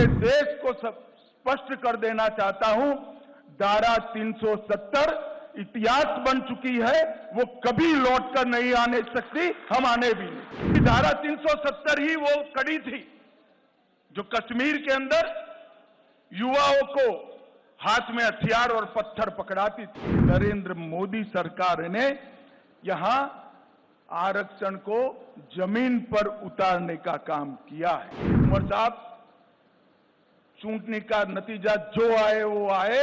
पूरे देश को स्पष्ट कर देना चाहता हूं, धारा 370 इतिहास बन चुकी है, वो कभी लौटकर नहीं आने सकती, हम आने भी नहीं। धारा 370 ही वो कड़ी थी जो कश्मीर के अंदर युवाओं को हाथ में हथियार और पत्थर पकड़ाती थी। नरेंद्र मोदी सरकार ने यहां आरक्षण को जमीन पर उतारने का काम किया है। उमर साहब, चुनाव का नतीजा जो आए वो आए,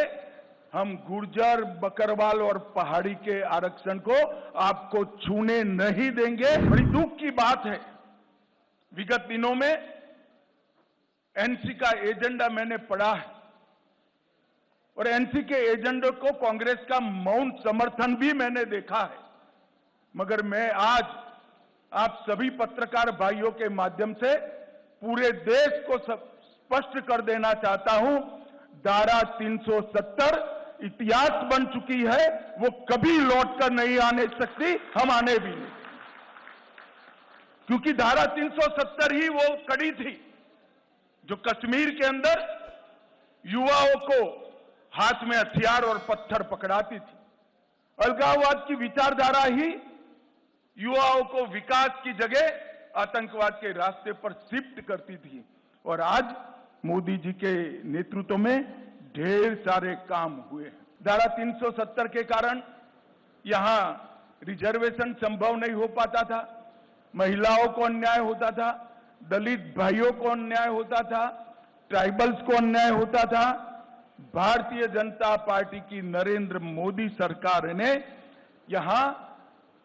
हम गुर्जर, बकरवाल और पहाड़ी के आरक्षण को आपको छूने नहीं देंगे। बड़ी दुख की बात है, विगत दिनों में एनसी का एजेंडा मैंने पढ़ा है और एनसी के एजेंडे को कांग्रेस का मौन समर्थन भी मैंने देखा है, मगर मैं आज आप सभी पत्रकार भाइयों के माध्यम से पूरे देश को स्पष्ट कर देना चाहता हूं, धारा 370 इतिहास बन चुकी है, वो कभी लौटकर नहीं आने सकती, हम आने भी नहीं। क्योंकि धारा 370 ही वो कड़ी थी जो कश्मीर के अंदर युवाओं को हाथ में हथियार और पत्थर पकड़ाती थी। अलगाववाद की विचारधारा ही युवाओं को विकास की जगह आतंकवाद के रास्ते पर शिफ्ट करती थी और आज मोदी जी के नेतृत्व में ढेर सारे काम हुए हैं। धारा 370 के कारण यहां रिजर्वेशन संभव नहीं हो पाता था, महिलाओं को अन्याय होता था, दलित भाइयों को अन्याय होता था, ट्राइबल्स को अन्याय होता था। भारतीय जनता पार्टी की नरेंद्र मोदी सरकार ने यहां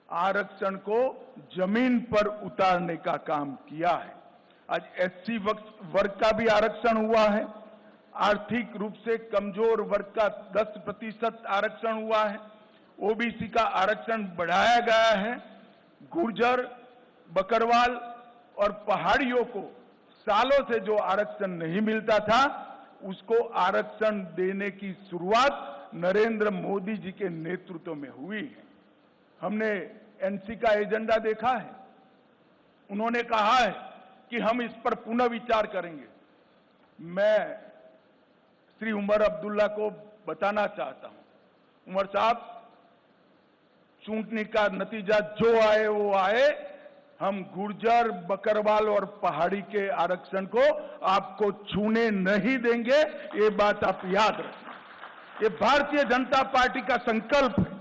आरक्षण को जमीन पर उतारने का काम किया है। आज एससी वर्ग का भी आरक्षण हुआ है, आर्थिक रूप से कमजोर वर्ग का 10% आरक्षण हुआ है, ओबीसी का आरक्षण बढ़ाया गया है, गुर्जर, बकरवाल और पहाड़ियों को सालों से जो आरक्षण नहीं मिलता था, उसको आरक्षण देने की शुरुआत नरेंद्र मोदी जी के नेतृत्व में हुई है। हमने एनसी का एजेंडा देखा है, उन्होंने कहा है कि हम इस पर पुनः विचार करेंगे। मैं श्री उमर अब्दुल्ला को बताना चाहता हूं, उमर साहब, चुनाव का नतीजा जो आए वो आए, हम गुर्जर, बकरवाल और पहाड़ी के आरक्षण को आपको छूने नहीं देंगे, ये बात आप याद रखना। ये भारतीय जनता पार्टी का संकल्प है।